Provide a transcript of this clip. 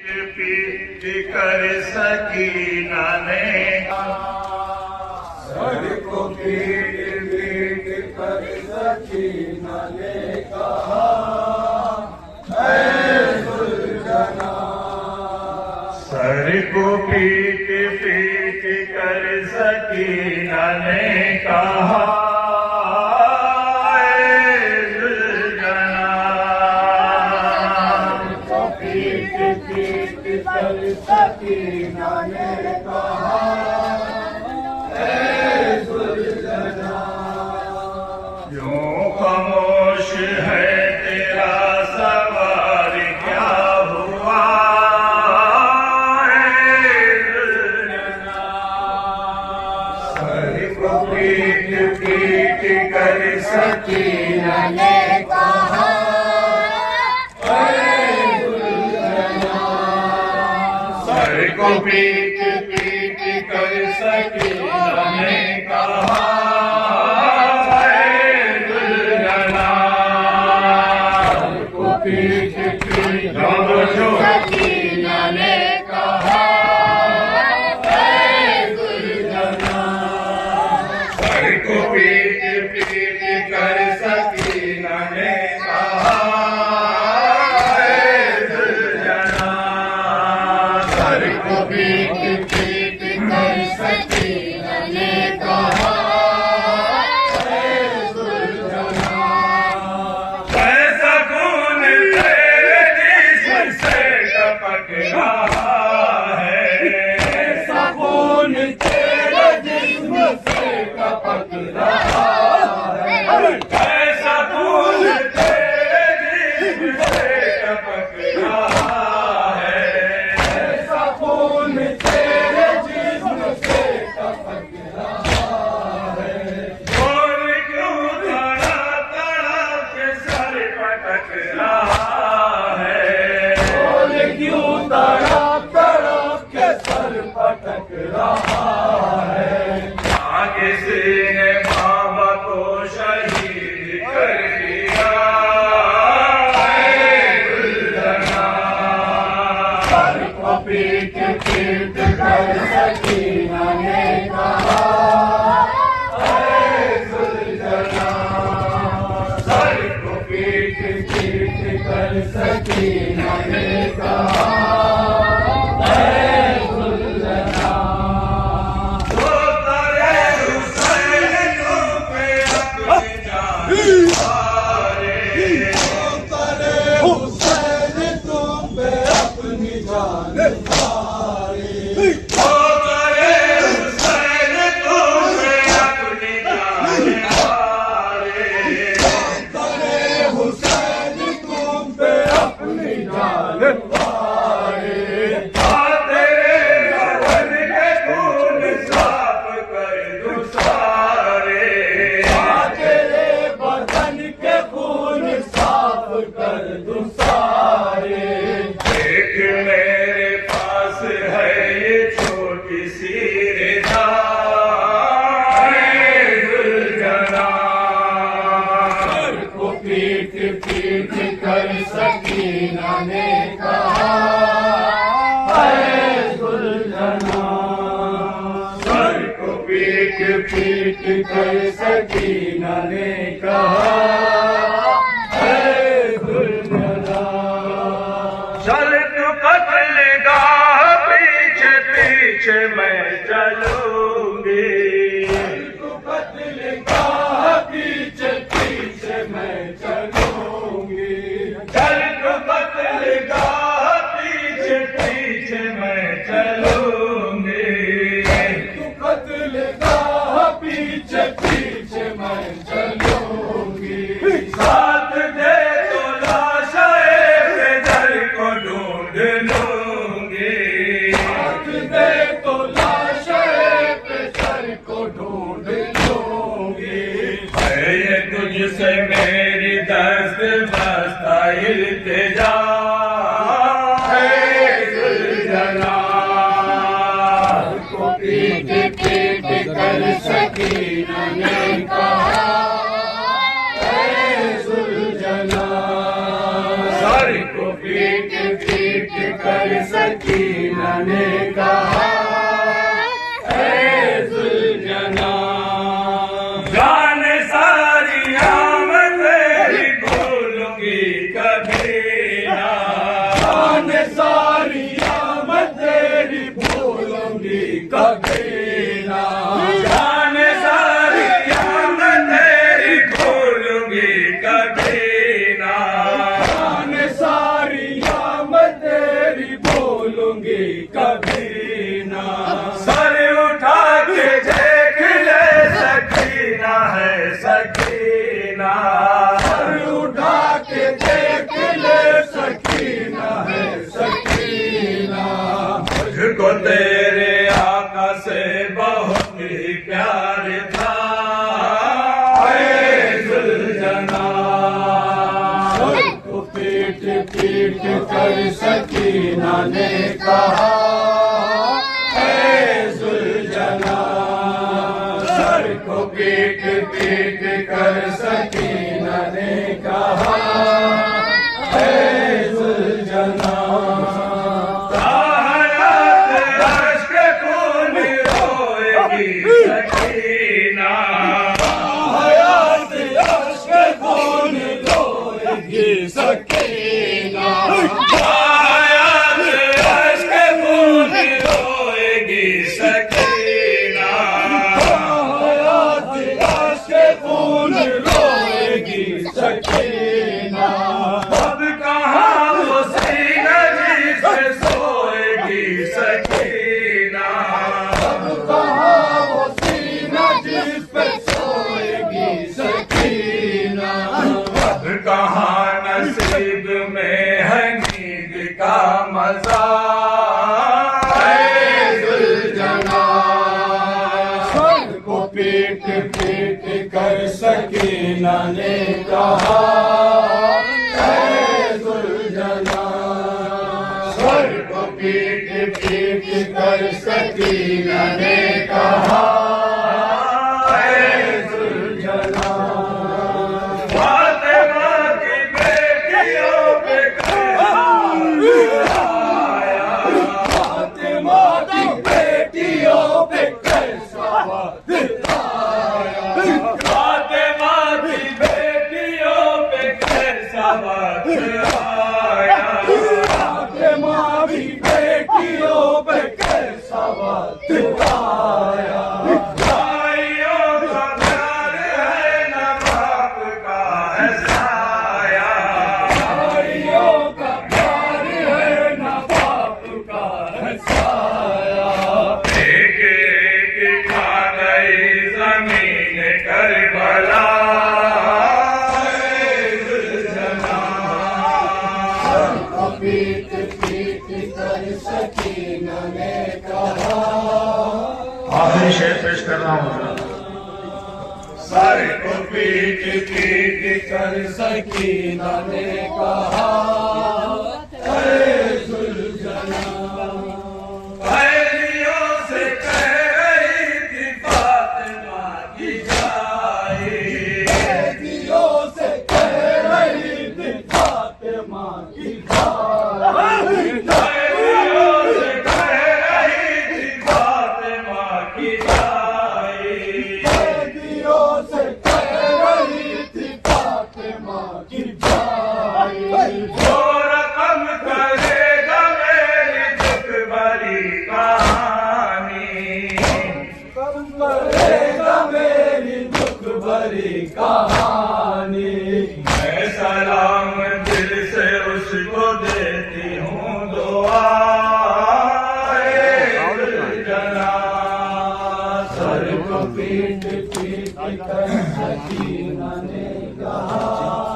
पीट कर सकीना ने सर को पीट पीट कर सकीना ने कहा, ऐ सुलझना। सर को पीट पीट कर सकीना ने कहा, सकीना ने कहा, ऐ सुलझना। यूं खामोश है तेरा सवार क्या हुआ, सर को पीट पीट कर सकीना ने कहा, सर को पीट पीट कर सकीना ने कहा, दुल्हना। सर को पीट पीट सकीना ने कहा, दुल्हना। सर को पीट पीट कर सकीना ने कहा, पीट पीट कर सकीना ने कहा, ऐ सुलझना। ऐसा खून तेरे जिस्म से टपक रहा है, ऐसा खून तेरे जिस्म से टपक रहा है, ऐसा खून तेरे जिस्म से टपक रहा है, तेरे जिस्म से टपक रहा है। और क्यों तड़प तड़प के सर पटक रहा है, और क्यों तड़प तड़प के सर पटक रहा है। आगे से ने माँ बाप को शहीद कर दिया, पीट पीट कर सकीना ने कहा, ऐ सुलझना। सर को पीट पीट कर सकीना ने कहा, ऐ सुलझना। वो तेरे हुसैन तुम पे अपनी जान मारे, वो तेरे हुसैन तुम पे अपनी जान पीट कर सकीना ने कहा, ऐ सुलझना। सर को पीट पीट कर सकीना ने कहा, ऐ सुलझना। चल तू कत्लगाह पीछे पीछे मैं चलूंगी, तू कत्लगाह पीछे पीछे मैं चलूंगी। चल तू कत्लगाह पीछे पीछे मैं चलूंगी, तू कत्लगाह पीछे पीछे मैं चलूंगी। साथ दे तो लाशाए बेदर को ढूंढ लूंगी, साथ दे तो लाशाए बेदर को ढूंढ लूंगी। ये तुझसे मेरी दस्त बस्ता इल्तिजा, है सुलझना। को पीट पीट कर सकीना ने कहा, है सुलझना। सर को पीट पीट कर सारिया मैं तेरी भूलूंगी कभी ना। जान सारिया मैं तेरी भूलूंगी कभी ना। जान सारिया मैं तेरी भूलूंगी कभी ना। सर उठा के देख ले सकीना है सकीना। सर उठा के देख ले सकीना है सकीना। मुझको तेरे आका से बहुत ही प्यार था ऐ जुलजना। सर को पीट पीट कर सकीना ने कहा ऐ सुलझना। सर को पीट पीट कर सकीना ने कहा ऐ सुलझना। हयात अश्क खून रोएगी सकीना। हयात अश्क खून रोएगी सकीना। हयात अश्क खून रोएगी सकीना। हयात अश्क खून रोएगी सकीना। अब कहाँ वो सीना जिसपे सोएगी सकीना। कहाँ वो सीना जिस पे सोएगी सकीना। अब कहाँ नसीब में है नींद का मजा ऐ सुलझना। सर को पीट पीट कर सकीना ने कहा ऐ सुलझना। सर को पीट पीट कर सकीना ने कहा ऐ सुलझना। फातिमा की बेटियों पे फातिमा की बेटियों पे कैसा वक्त आया। फातिमा की बेटियों पे कैसा वक्त आया। फातिमा की बेटियों पे कैसा वक्त आया। भाइयों का प्यार है न बाप का है साया। भाइयों का प्यार है न बाप का है साया। एक एक खा गई जमीन करबला ऐ जुलझना। पीट पीट कर सकीना ने कहा आखिरी शेर पेश कर रहा हूँ। सर को पीट पीट कर सकीना ने कहा ऐ सुलझना। पहलियों से कह रही थी फातिमा की जाए। बेटियों से कह रही थी फातिमा की जाए। पहलियों से कह रही थी फातिमा की जाए। बेटियों से कह रही थी फातिमा की जाए। जो रकम करेगा मेरी दुख भरी कहानी। करेगा मेरी दुख भरी कहानी। मैं सलाम दिल से उसको देती हूँ दुआ ऐ जुलझना। सर को पीट पीट कर सकीना ने कहा